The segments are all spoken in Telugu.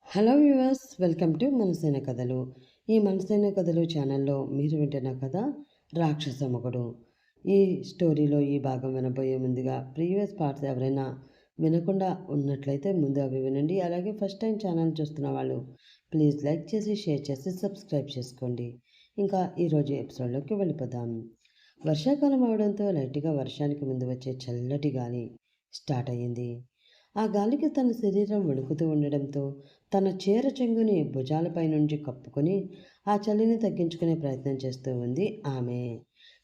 హలో వ్యూవర్స్, వెల్కమ్ టు మనసైన కథలు. ఈ మనసైన కథలు ఛానల్లో మీరు వింటున్న కథ రాక్షస మొగుడు. ఈ స్టోరీలో ఈ భాగం వినబోయే ముందుగా ప్రీవియస్ పార్ట్స్ ఎవరైనా వినకుండా ఉన్నట్లయితే ముందు అవి వినండి. అలాగే ఫస్ట్ టైం ఛానల్ చూస్తున్న వాళ్ళు ప్లీజ్ లైక్ చేసి, షేర్ చేసి, సబ్స్క్రైబ్ చేసుకోండి. ఇంకా ఈరోజు ఎపిసోడ్లోకి వెళ్ళిపోదాం. వర్షాకాలం అవడంతో లైట్గా వర్షానికి ముందు వచ్చే చల్లటి గాలి స్టార్ట్ అయ్యింది. ఆ గాలికి తన శరీరం వణుకుతూ ఉండడంతో తన చీర చెంగుని భుజాలపై నుంచి కప్పుకొని ఆ చలిని తగ్గించుకునే ప్రయత్నం చేస్తూ ఉంది ఆమె.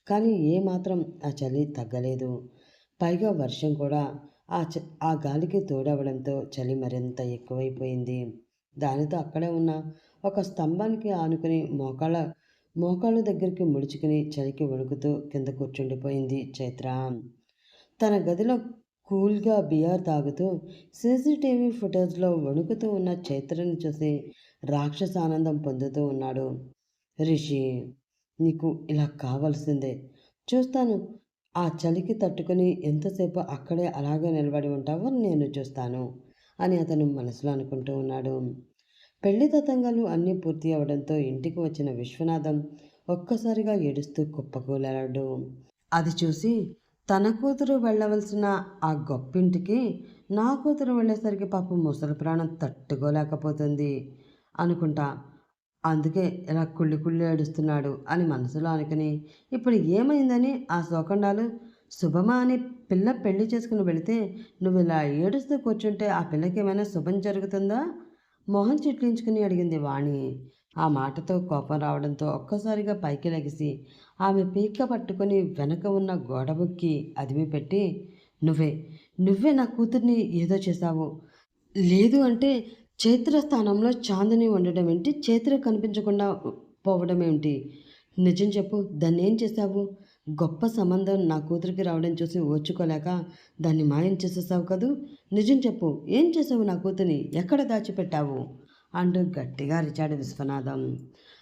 కానీ ఏమాత్రం ఆ చలి తగ్గలేదు. పైగా వర్షం కూడా ఆ గాలికి తోడవడంతో చలి మరింత ఎక్కువైపోయింది. దానితో అక్కడే ఉన్న ఒక స్తంభానికి ఆనుకుని మోకాళ్ళ దగ్గరికి ముడుచుకుని చలికి వణుకుతూ కింద కూర్చుండిపోయింది చైత్ర. తన గదిలో కూల్గా బియర్ తాగుతూ సీసీటీవీ ఫుటేజ్లో వణుకుతూ ఉన్న చైత్రని చూసి రాక్షస ఆనందం పొందుతూ ఉన్నాడు. రిషి, నీకు ఇలా కావాల్సిందే. చూస్తాను, ఆ చలికి తట్టుకుని ఎంతసేపు అక్కడే అలాగే నిలబడి ఉంటావో నేను చూస్తాను అని అతను మనసులో అనుకుంటూ ఉన్నాడు. పెళ్లి తతంగాలు అన్నీ పూర్తి అవడంతో ఇంటికి వచ్చిన విశ్వనాథం ఒక్కసారిగా ఏడుస్తూ కుప్పకూలాడు. అది చూసి తన కూతురు వెళ్ళవలసిన ఆ గొప్పింటికి నా కూతురు వెళ్ళేసరికి పాపం ముసలి ప్రాణం తట్టుకోలేకపోతుంది అనుకుంటా, అందుకే ఇలా కుళ్ళి కుళ్ళి ఏడుస్తున్నాడు అని మనసులో అనుకుని, ఇప్పుడు ఏమైందని ఆ శోకండాలు శుభమా అని పిల్ల పెళ్లి చేసుకుని వెళితే నువ్వు ఇలా ఏడుస్తూ కూర్చుంటే ఆ పిల్లకి ఏమైనా శుభం జరుగుతుందా? మొహం చిట్లించుకుని అడిగింది వాణి. ఆ మాటతో కోపం రావడంతో ఒక్కసారిగా పైకి లెగిసి ఆమె పీక పట్టుకొని వెనక ఉన్న గోడబుక్కి అదిమి పెట్టి, నువ్వే నువ్వే నా కూతుర్ని ఏదో చేశావు. లేదు అంటే చైత్ర స్థానంలో చాందిని ఉండడం ఏంటి, చైత్ర కనిపించకుండా పోవడం ఏంటి? నిజం చెప్పు, దాన్ని ఏం చేశావు? గొప్ప సంబంధం నా కూతురికి రావడం చూసి ఓర్చుకోలేక దాన్ని మాయం చేసేసావు కదూ. నిజం చెప్పు, ఏం చేసావు? నా కూతుర్ని ఎక్కడ దాచిపెట్టావు అంటూ గట్టిగా అరిచాడు విశ్వనాథం.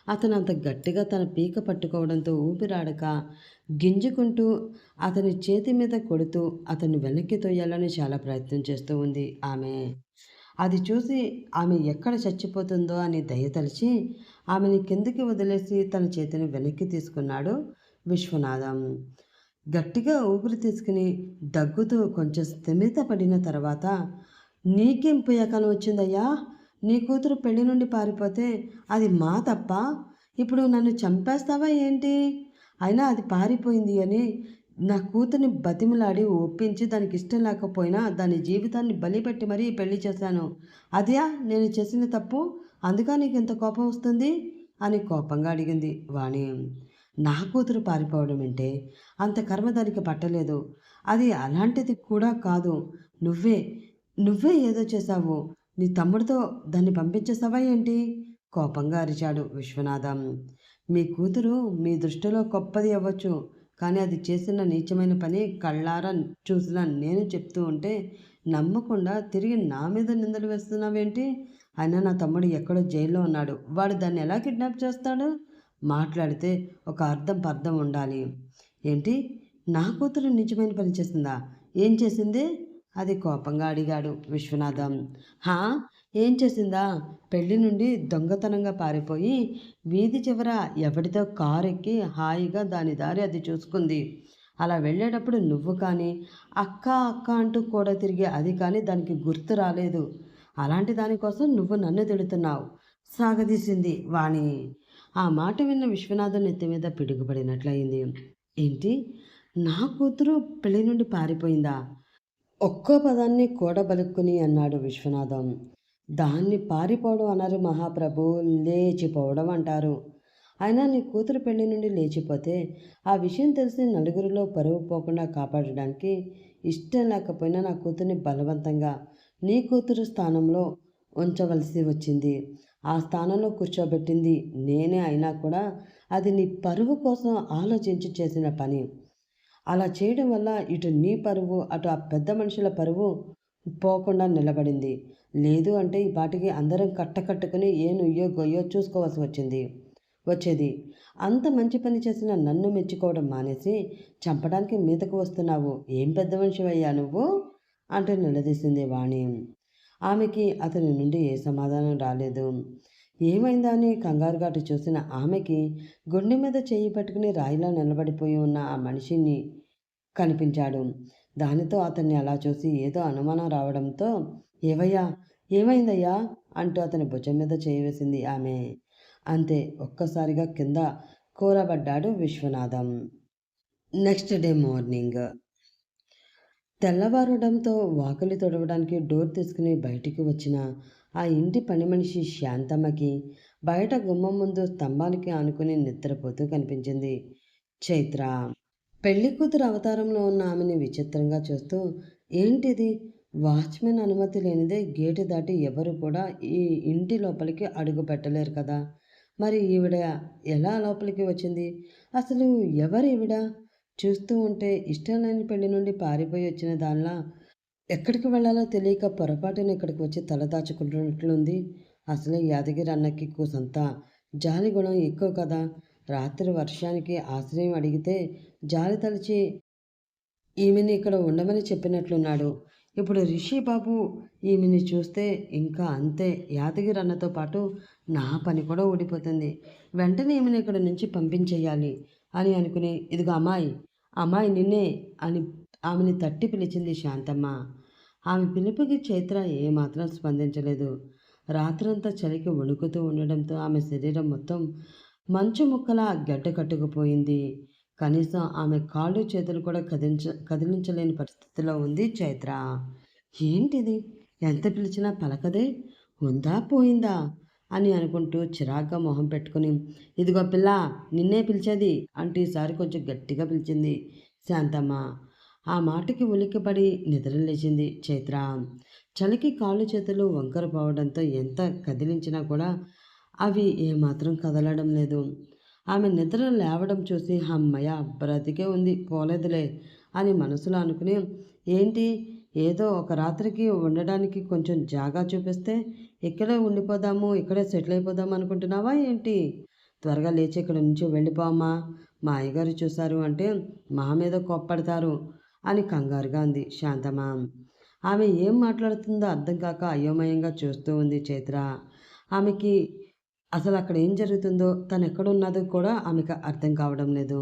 అతను అంత గట్టిగా తన పీక పట్టుకోవడంతో ఊపిరాడక గింజుకుంటూ అతని చేతి మీద కొడుతూ అతన్ని వెనక్కి తొయ్యాలని చాలా ప్రయత్నం చేస్తూ ఉంది ఆమె. అది చూసి ఆమె ఎక్కడ చచ్చిపోతుందో అని దయతలిచి ఆమెని కిందకి వదిలేసి తన చేతిని వెనక్కి తీసుకున్నాడు విశ్వనాథం. గట్టిగా ఊపిరి తీసుకుని దగ్గుతూ కొంచెం స్థిమిత పడిన తర్వాత, నీకేం పోయాకని వచ్చిందయ్యా? నీ కూతురు పెళ్లి నుండి పారిపోతే అది మా తప్ప? ఇప్పుడు నన్ను చంపేస్తావా ఏంటి? అయినా అది పారిపోయింది అని నా కూతుర్ని బతిమలాడి ఒప్పించి దానికి ఇష్టం లేకపోయినా దాని జీవితాన్ని బలిపెట్టి మరీ పెళ్లి చేశాను. అదే నేను చేసిన తప్పు? అందుక నీకు ఇంత కోపం వస్తుంది అని కోపంగా అడిగింది వాణి. నా కూతురు పారిపోవడం అంటే అంత కర్మ దానికి పట్టలేదు. అది అలాంటిది కూడా కాదు. నువ్వే నువ్వే ఏదో చేశావు. నీ తమ్ముడితో దాన్ని పంపించేసావా ఏంటి? కోపంగా అరిచాడు విశ్వనాథం. మీ కూతురు మీ దృష్టిలో గొప్పది అవ్వచ్చు, కానీ అది చేసిన నీచమైన పని కళ్ళారా చూసిన నేను చెప్తూ ఉంటే నమ్మకుండా తిరిగి నా మీద నిందలు వేస్తున్నావేంటి? అయినా నా తమ్ముడు ఎక్కడో జైల్లో ఉన్నాడు. వాడు దాన్ని ఎలా కిడ్నాప్ చేస్తాడు? మాట్లాడితే ఒక అర్థం పర్థం ఉండాలి. ఏంటి, నా కూతురు నిజమైన పని చేసిందా? ఏం చేసింది? అది కోపంగా అడిగాడు విశ్వనాథం. హా, ఏం చేసిందా? పెళ్లి నుండి దొంగతనంగా పారిపోయి వీధి చివర ఎవరితో కారు ఎక్కి హాయిగా దాని దారి అది చూసుకుంది. అలా వెళ్ళేటప్పుడు నువ్వు కానీ అక్క అక్క అంటూ కూడా తిరిగి అది కానీ దానికి గుర్తు రాలేదు. అలాంటి దానికోసం నువ్వు నన్ను తిడుతున్నావు సాగదీసింది వాణి. ఆ మాట విన్న విశ్వనాథం నెత్తి మీద పిడుగుపడినట్లయింది. ఏంటి, నా కూతురు పెళ్లి నుండి పారిపోయిందా? ఒక్కో పదాన్ని కూడబలుక్కుని అన్నాడు విశ్వనాథం. దాన్ని పారిపోవడం అనరు మహాప్రభు, లేచిపోవడం అంటారు. అయినా నీ కూతురు పెళ్లి నుండి లేచిపోతే ఆ విషయం తెలిసి నలుగురిలో పరువు పోకుండా కాపాడడానికి ఇష్టం లేకపోయినా నా కూతుర్ని బలవంతంగా నీ కూతురు స్థానంలో ఉంచవలసి వచ్చింది. ఆ స్థానంలో కూర్చోబెట్టింది నేనే అయినా కూడా అది నీ పరువు కోసం ఆలోచించి చేసిన పని. అలా చేయడం వల్ల ఇటు నీ పరువు అటు ఆ పెద్ద మనుషుల పరువు పోకుండా నిలబడింది. లేదు అంటే ఈ పాటికి అందరం కట్టకట్టుకుని ఏ నుయ్యో గొయ్యో చూసుకోవాల్సి వచ్చేది. అంత మంచి పని చేసిన నన్ను మెచ్చుకోవడం మానేసి చంపడానికి మీదకు వస్తున్నావు. ఏం పెద్ద మనిషివయ్యా నువ్వు అంటూ నిలదీసింది వాణి. ఆమెకి అతని నుండి ఏ సమాధానం రాలేదు. ఏమైందా అని కంగారుగా అటు చూసిన ఆమెకి గుండె మీద చెయ్యి పట్టుకుని రాయిలా నిలబడిపోయి ఉన్న ఆ మనిషిని కనిపించాడు. దానితో అతన్ని అలా చూసి ఏదో అనుమానం రావడంతో, ఏవయ్యా, ఏమైందయ్యా అంటూ అతని భుజం మీద చేయి వేసింది ఆమె. అంతే, ఒక్కసారిగా కింద కూలబడ్డాడు విశ్వనాథం. నెక్స్ట్ డే మార్నింగ్ తెల్లవారడంతో వాకిలి తుడవడానికి డోర్ తీసుకుని బయటికి వచ్చిన ఆ ఇంటి పని మనిషి శాంతమ్మకి బయట గుమ్మం ముందు స్తంభానికి ఆనుకుని నిద్రపోతూ కనిపించింది చైత్ర. పెళ్లి కూతురు అవతారంలో ఉన్న ఆమెని విచిత్రంగా చూస్తూ, ఏంటిది, వాచ్మెన్ అనుమతి లేనిదే గేటు దాటి ఎవరు కూడా ఈ ఇంటి లోపలికి అడుగు పెట్టలేరు కదా, మరి ఈవిడ ఎలా లోపలికి వచ్చింది, అసలు ఎవరు ఈవిడ, చూస్తూ ఉంటే ఇష్టం లేని పెళ్లి నుండి పారిపోయి వచ్చిన దానిలా ఎక్కడికి వెళ్ళాలో తెలియక పొరపాటున ఇక్కడికి వచ్చి తలదాచుకుంటున్నట్లుంది. అసలే యాదగిరి అన్నకి కూసంత జాలి గుణం ఎక్కువ కదా, రాత్రి వర్షానికి ఆశ్రయం అడిగితే జాలి తలిచి ఈమెని ఇక్కడ ఉండమని చెప్పినట్లున్నాడు. ఇప్పుడు రిషి బాబు ఈమెని చూస్తే ఇంకా అంతే, యాదగిరి అన్నతో పాటు నా పని కూడా ఊడిపోతుంది. వెంటనే ఈమెను ఇక్కడ నుంచి పంపించేయాలి అని అనుకుని, ఇదిగో అమ్మాయి, అమ్మాయి నిన్నే అని ఆమెని తట్టి పిలిచింది శాంతమ్మ. ఆమె పిలుపుకి చైత్ర ఏమాత్రం స్పందించలేదు. రాత్రంతా చలికి వణుకుతూ ఉండడంతో ఆమె శరీరం మొత్తం మంచు ముక్కలా గడ్డ కట్టుకుపోయింది. కనీసం ఆమె కాళ్ళు చేతులు కూడా కదిలించలేని పరిస్థితిలో ఉంది చైత్ర. ఏంటిది, ఎంత పిలిచినా పలకదే, ఉందా పోయిందా అని అనుకుంటూ చిరాగ్గా మొహం పెట్టుకుని, ఇదిగో పిల్ల, నిన్నే పిలిచేది అంటూ ఈసారి కొంచెం గట్టిగా పిలిచింది శాంతమ్మ. ఆ మాటకి ఉలిక్కిపడి నిద్రలేచింది చైత్ర. చలికి కాళ్ళు చేతులు వంకర పోవడంతో ఎంత కదిలించినా కూడా అవి ఏమాత్రం కదలడం లేదు. ఆమె నిద్ర లేవడం చూసి హమ్మయ్య, బ్రతికే ఉంది, పోలేదులే అని మనసులో అనుకుని, ఏంటి, ఏదో ఒక రాత్రికి ఉండడానికి కొంచెం జాగా చూపిస్తే ఇక్కడే ఉండిపోదాము, ఇక్కడే సెటిల్ అయిపోదాము అనుకుంటున్నావా ఏంటి, త్వరగా లేచి ఇక్కడ నుంచి వెళ్ళిపోమ్మా, మా అయ్యగారు చూశారు అంటే మా మీద కోప్పడతారు అని కంగారుగా అంది శాంతమ్మ. ఆమె ఏం మాట్లాడుతుందో అర్థం కాక అయోమయంగా చూస్తూ ఉంది చైత్ర. ఆమెకి అసలు అక్కడ ఏం జరుగుతుందో, తను ఎక్కడున్నదో కూడా ఆమెకు అర్థం కావడం లేదు.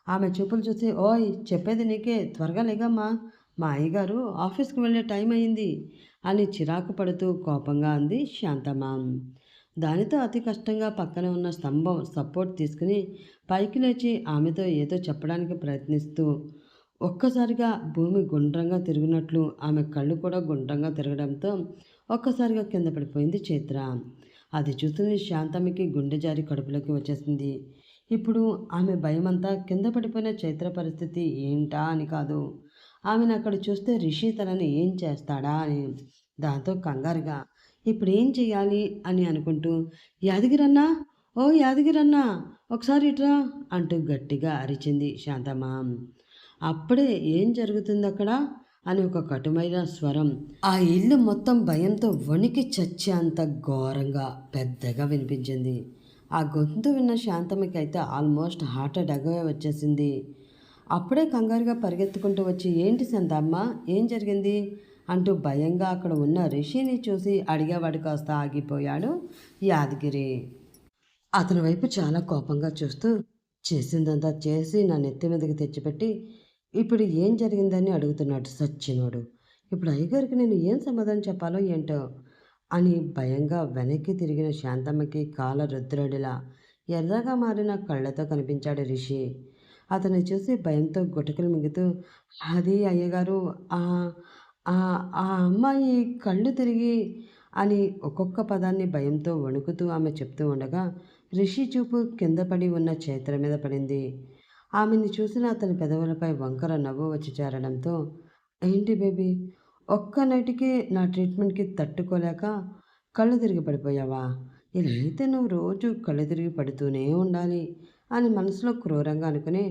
ఆమె చూపులు చూసి, ఓయ్, చెప్పేది నీకే, త్వరగా లేగమ్మా, మా అయ్యగారు ఆఫీస్కి వెళ్ళే టైం అయింది అని చిరాకు పడుతూ కోపంగా అంది శాంతమ్మ. దానితో అతి కష్టంగా పక్కన ఉన్న స్తంభం సపోర్ట్ తీసుకుని పైకి లేచి ఆమెతో ఏదో చెప్పడానికి ప్రయత్నిస్తూ ఒక్కసారిగా భూమి గుండ్రంగా తిరిగినట్లు ఆమె కళ్ళు కూడా గుండ్రంగా తిరగడంతో ఒక్కసారిగా కింద పడిపోయింది చైత్ర. అది చూస్తున్న శాంతమ్మకి గుండె జారి కడుపులోకి వచ్చేసింది. ఇప్పుడు ఆమె భయమంతా కింద పడిపోయిన చైత్ర పరిస్థితి ఏంటా అని కాదు, ఆమెను అక్కడ చూస్తే రిషి తనని ఏం చేస్తాడా అని. దాంతో కంగారుగా ఇప్పుడు ఏం చెయ్యాలి అని అనుకుంటూ, యాదగిరన్నా, ఓ యాదగిరన్నా, ఒకసారి ఇట్రా అంటూ గట్టిగా అరిచింది శాంతమ్మ. అప్పుడే ఏం జరుగుతుంది అక్కడ అని ఒక కటుమైన స్వరం ఆ ఇల్లు మొత్తం భయంతో వణికి చచ్చేంత ఘోరంగా పెద్దగా వినిపించింది. ఆ గొంతు విన్న శాంతమ్మకి అయితే ఆల్మోస్ట్ హార్ట్ అటాక్ వచ్చేసింది. అప్పుడే కంగారుగా పరిగెత్తుకుంటూ వచ్చి, ఏంటి శాంతమ్మ, ఏం జరిగింది అంటూ భయంగా అక్కడ ఉన్న రిషిని చూసి అడిగేవాడు కాస్త ఆగిపోయాడు యాదగిరి. అతని వైపు చాలా కోపంగా చూస్తూ, చేసిందంతా చేసి నా నెత్తి మీదకి తెచ్చిపెట్టి ఇప్పుడు ఏం జరిగిందని అడుగుతున్నాడు సచ్చినోడు. ఇప్పుడు అయ్యగారికి నేను ఏం సమాధానం చెప్పాలో ఏంటో అని భయంగా వెనక్కి తిరిగిన శాంతమ్మకి కాల రుద్రుడిలా ఎర్రగా మారిన కళ్ళతో కనిపించాడు రిషి. అతన్ని చూసి భయంతో గుటకలు మింగుతూ, అది అయ్యగారు, ఆ ఆ ఆ అమ్మాయి కళ్ళు తిరిగి అని ఒక్కొక్క పదాన్ని భయంతో వణుకుతూ ఆమె చెప్తూ ఉండగా రిషి చూపు కింద పడి ఉన్న చైత్ర మీద పడింది. ఆమెని చూసిన అతని పెదవులపై వంకర నవ్వు వచ్చి చేరడంతో, ఏంటి బేబీ, ఒక్క నైట్కి నా ట్రీట్మెంట్కి తట్టుకోలేక కళ్ళు తిరిగి పడిపోయావా, ఇలా అయితే నువ్వు రోజు కళ్ళు తిరిగి పడుతూనే ఉండాలి అని మనసులో క్రూరంగా అనుకుని,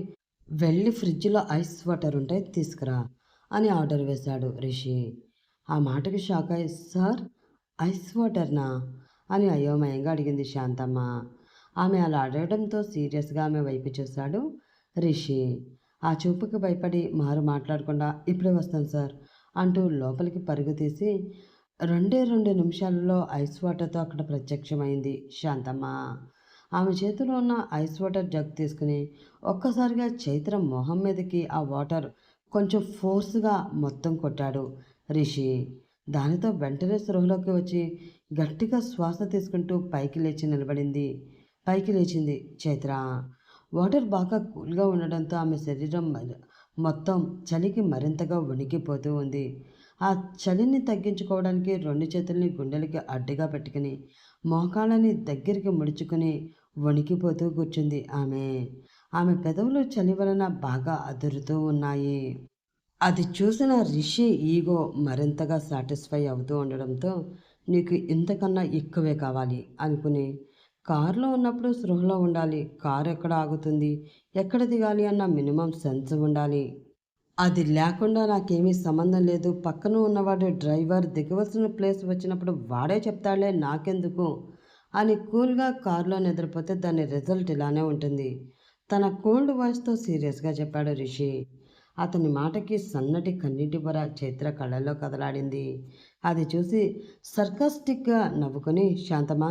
వెళ్ళి ఫ్రిడ్జ్లో ఐస్ వాటర్ ఉంటే తీసుకురా అని ఆర్డర్ వేశాడు రిషి. ఆ మాటకి షాక్ అయి, సార్, ఐస్ వాటర్నా అని అయోమయంగా అడిగింది శాంతమ్మ. ఆమె అలా అడగడంతో సీరియస్గా ఆమె వైపు చూశాడు రిషి. ఆ చూపుకి భయపడి మారు మాట్లాడకుండా, ఇప్పుడే వస్తాను సార్ అంటూ లోపలికి పరుగు తీసి 2 నిమిషాలలో ఐస్ వాటర్తో అక్కడ ప్రత్యక్షమైంది శాంతమ్మ. ఆమె చేతిలో ఉన్న ఐస్ వాటర్ జగ్ తీసుకుని ఒక్కసారిగా చైత్ర మొహం మీదకి ఆ వాటర్ కొంచెం ఫోర్స్గా మొత్తం కొట్టాడు రిషి. దానితో వెంటనే స్పృహలోకి వచ్చి గట్టిగా శ్వాస తీసుకుంటూ పైకి లేచింది చైత్ర. వాటర్ బాగా కూల్గా ఉండడంతో ఆమె శరీరం మొత్తం చలికి మరింతగా వణికిపోతూ ఉంది. ఆ చలిని తగ్గించుకోవడానికి 2 చేతుల్ని గుండెలకి అడ్డుగా పెట్టుకుని మోకాళ్ళని దగ్గరికి ముడుచుకుని వణికిపోతూ కూర్చుంది ఆమె. ఆమె పెదవులు చలి వలన బాగా అదురుతూ ఉన్నాయి. అది చూసిన రిషి ఈగో మరింతగా సాటిస్ఫై అవుతూ ఉండడంతో నీకు ఇంతకన్నా ఎక్కువే కావాలి అనుకుని కారులో ఉన్నప్పుడు స్పృహలో ఉండాలి. కారు ఎక్కడ ఆగుతుంది, ఎక్కడ దిగాలి అన్న మినిమం సెన్స్ ఉండాలి. అది లేకుండా నాకేమీ సంబంధం లేదు. పక్కన ఉన్నవాడు డ్రైవర్, దిగవలసిన ప్లేస్ వచ్చినప్పుడు వాడే చెప్తాడులే నాకెందుకు అని కూల్గా కారులో నిద్రపోతే దాని రిజల్ట్ ఇలానే ఉంటుంది. తన కోల్డ్ వాయిస్తో సీరియస్గా చెప్పాడు రిషి. అతని మాటకి సన్నటి కన్నీటి పొర చైత్ర కళ్ళల్లో కదలాడింది. అది చూసి సర్కాస్టిక్గా నవ్వుకొని శాంతమ్మ,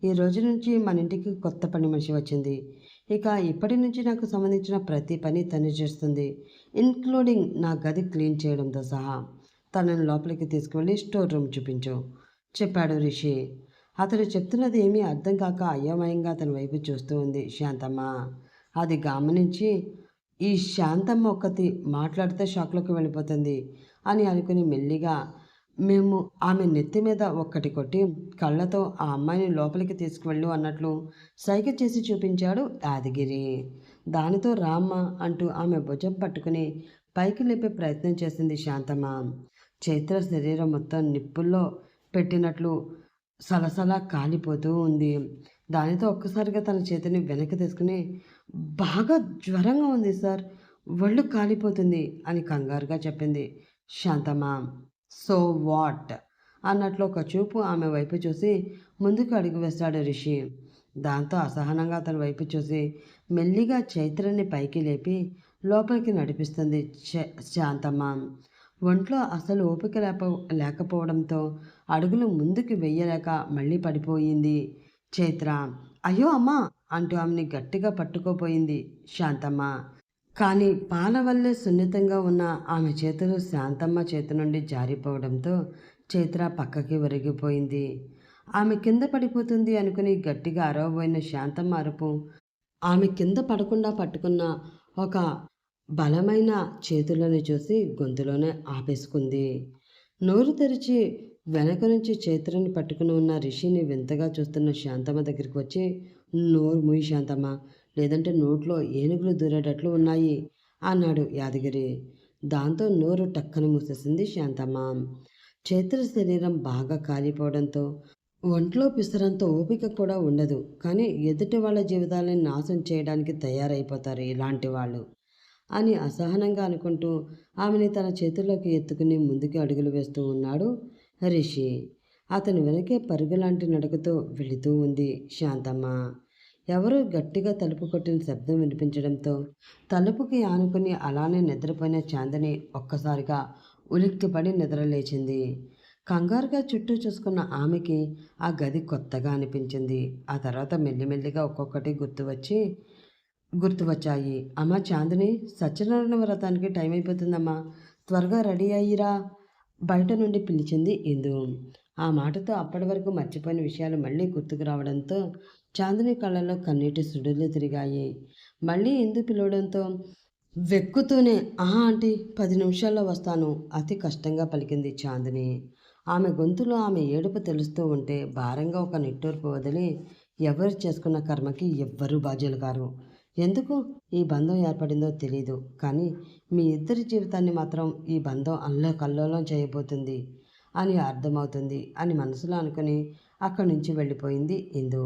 ఈ రోజు నుంచి మన ఇంటికి కొత్త పని మనిషి వచ్చింది. ఇక ఇప్పటి నుంచి నాకు సంబంధించిన ప్రతి పని తను చేస్తుంది, ఇన్క్లూడింగ్ నా గది క్లీన్ చేయడంతో సహా. తనని లోపలికి తీసుకువెళ్ళి స్టోర్ రూమ్ చూపించు చెప్పాడు రిషి. అతడు చెప్తున్నది ఏమీ అర్థం కాక అయోమయంగా అతని వైపు చూస్తూ ఉంది శాంతమ్మ. అది గమనించి ఈ శాంతమ్మ ఒక్కతి మాట్లాడితే షాక్లోకి వెళ్ళిపోతుంది అని అనుకుని మెల్లిగా మేము ఆమె నెత్తి మీద ఒక్కటి కొట్టి కళ్ళతో ఆ అమ్మాయిని లోపలికి తీసుకువెళ్ళు అన్నట్లు సైగ చేసి చూపించాడు యాదగిరి. దానితో రామ్మ అంటూ ఆమె భుజం పట్టుకుని పైకి లేపే ప్రయత్నం చేసింది శాంతమ్మ. చైత్ర శరీరం మొత్తం నిప్పుల్లో పెట్టినట్లు సలసలా కాలిపోతూ ఉంది. దానితో ఒక్కసారిగా తన చేతిని వెనక్కి తీసుకుని బాగా జ్వరంగా ఉంది సార్, ఒళ్ళు కాలిపోతుంది అని కంగారుగా చెప్పింది శాంతమ్మ. సో వాట్ అన్నట్లు ఒక చూపు ఆమె వైపు చూసి ముందుకు అడుగు వేస్తాడు రిషి. దాంతో అసహనంగా అతని వైపు చూసి మెల్లిగా చైత్రని పైకి లేపి లోపలికి నడిపిస్తుంది శాంతమ్మ. ఒంట్లో అసలు ఓపిక లేకపోవడంతో అడుగులు ముందుకు వెయ్యలేక మళ్ళీ పడిపోయింది చైత్ర. అయ్యో అమ్మా అంటూ ఆమెని గట్టిగా పట్టుకోపోయింది శాంతమ్మ. కానీ పాల వల్లే సున్నితంగా ఉన్న ఆమె చేతులు శాంతమ్మ చేతి నుండి జారిపోవడంతో చైత్ర పక్కకి ఒరిగిపోయింది. ఆమె కింద పడిపోతుంది అనుకుని గట్టిగా అరవబోయిన శాంతమ్మ అరుపు ఆమె కింద పడకుండా పట్టుకున్న ఒక బలమైన చేతులను చూసి గొంతులోనే ఆపేసుకుంది. నోరు తెరిచి వెనక నుంచి చైత్రని పట్టుకుని ఉన్న రిషిని వింతగా చూస్తున్న శాంతమ్మ దగ్గరికి వచ్చి, నోరు మూయి శాంతమ్మ, లేదంటే నోట్లో ఏనుగులు దూరేటట్లు ఉన్నాయి అన్నాడు యాదగిరి. దాంతో నోరు టక్కన మూసేసింది శాంతమ్మ. చైత్ర శరీరం బాగా కాలిపోవడంతో ఒంట్లో పిసరంత ఓపిక కూడా ఉండదు. కానీ ఎదుటి వాళ్ళ జీవితాలను నాశనం చేయడానికి తయారైపోతారు ఇలాంటి వాళ్ళు అని అసహనంగా అనుకుంటూ ఆమెని తన చేతుల్లోకి ఎత్తుకుని ముందుకు అడుగులు వేస్తూ ఉన్నాడు రిషి. అతని వెనకే పరుగులాంటి నడకతో వెళుతూ ఉంది శాంతమ్మ. ఎవరో గట్టిగా తలుపు కొట్టిన శబ్దం వినిపించడంతో తలుపుకి ఆనుకుని అలానే నిద్రపోయిన చాందని ఒక్కసారిగా ఉలిక్కిపడి నిద్రలేచింది. కంగారుగా చుట్టూ చూసుకున్న ఆమెకి ఆ గది కొత్తగా అనిపించింది. ఆ తర్వాత మెల్లిమెల్లిగా ఒక్కొక్కటి గుర్తువచ్చాయి. అమ్మా చాందిని, సత్యనారాయణ వ్రతానికి టైం అయిపోతుందమ్మా, త్వరగా రెడీ అయ్యిరా బయట నుండి పిలిచింది ఇందు. ఆ మాటతో అప్పటి వరకు మర్చిపోయిన విషయాలు మళ్ళీ గుర్తుకు రావడంతో చాందిని కళ్ళల్లో కన్నీటి సుడులు తిరిగాయి. మళ్ళీ ఇందు పిలవడంతో వెక్కుతూనే ఆహా ఆంటీ 10 నిమిషాల్లో వస్తాను అతి కష్టంగా పలికింది చాందిని. ఆమె గొంతులో ఆమె ఏడుపు తెలుస్తూ ఉంటే భారంగా ఒక నిట్టూర్పు వదిలి, ఎవరు చేసుకున్న కర్మకి ఎవ్వరూ బాధ్యులు కారు. ఎందుకు ఈ బంధం ఏర్పడిందో తెలీదు, కానీ మీ ఇద్దరి జీవితాన్ని మాత్రం ఈ బంధం అల్లకల్లోలం చేయబోతుంది అని అర్థమవుతుంది అని మనసులో అనుకుని అక్కడి నుంచి వెళ్ళిపోయింది ఇందు.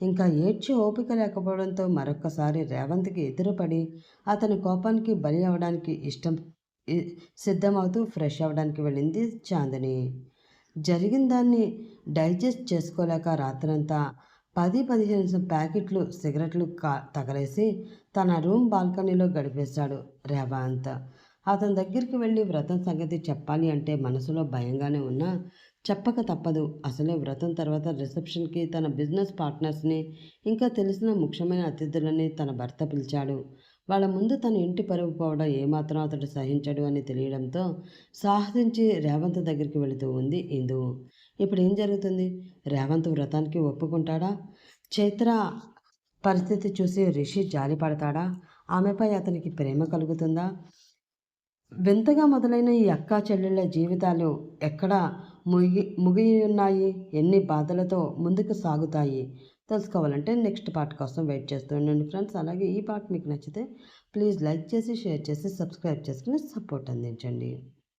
ఇంకా ఏడ్చి ఓపిక లేకపోవడంతో మరొక్కసారి రేవంత్కి ఎదురుపడి అతని కోపానికి బలి అవడానికి సిద్ధమవుతూ ఫ్రెష్ అవ్వడానికి వెళ్ళింది చాందిని. జరిగిన దాన్ని డైజెస్ట్ చేసుకోలేక రాత్రంతా 10-15 ప్యాకెట్లు సిగరెట్లు తగలేసి తన రూమ్ బాల్కనీలో గడిపేశాడు రేవంత్. అతని దగ్గరికి వెళ్ళి వ్రతం సంగతి చెప్పాలి అంటే మనసులో భయంగానే ఉన్నా చెప్పక తప్పదు. అసలే వ్రతం తర్వాత రిసెప్షన్‌కి తన బిజినెస్ పార్ట్నర్స్‌ని, ఇంకా తెలిసిన ముఖ్యమైన అతిథులని తన భర్త పిలిచాడు. వాళ్ళ ముందు తన ఇంటి పరువు పోవడం ఏమాత్రం అతడు సహించడు అని తెలియడంతో సాహసించి రేవంత్ దగ్గరికి వెళుతూ ఉంది ఇందు. ఇప్పుడేం జరుగుతుంది? రేవంత్ వ్రతానికి ఒప్పుకుంటాడా? చైత్ర పరిస్థితి చూసి రిషి జాలిపడతాడా? ఆమెపై అతనికి ప్రేమ కలుగుతుందా? వింతగా మొదలైన ఈ అక్కా చెల్లెళ్ళ జీవితాలు ఎక్కడ ముగియున్నాయి? ఎన్ని బాధలతో ముందుకు సాగుతాయి? తెలుసుకోవాలంటే నెక్స్ట్ పార్ట్ కోసం వెయిట్ చేస్తూ ఉండండి ఫ్రెండ్స్. అలాగే ఈ పార్ట్ మీకు నచ్చితే ప్లీజ్ లైక్ చేసి, షేర్ చేసి, సబ్స్క్రైబ్ చేసుకుని సపోర్ట్ అందించండి.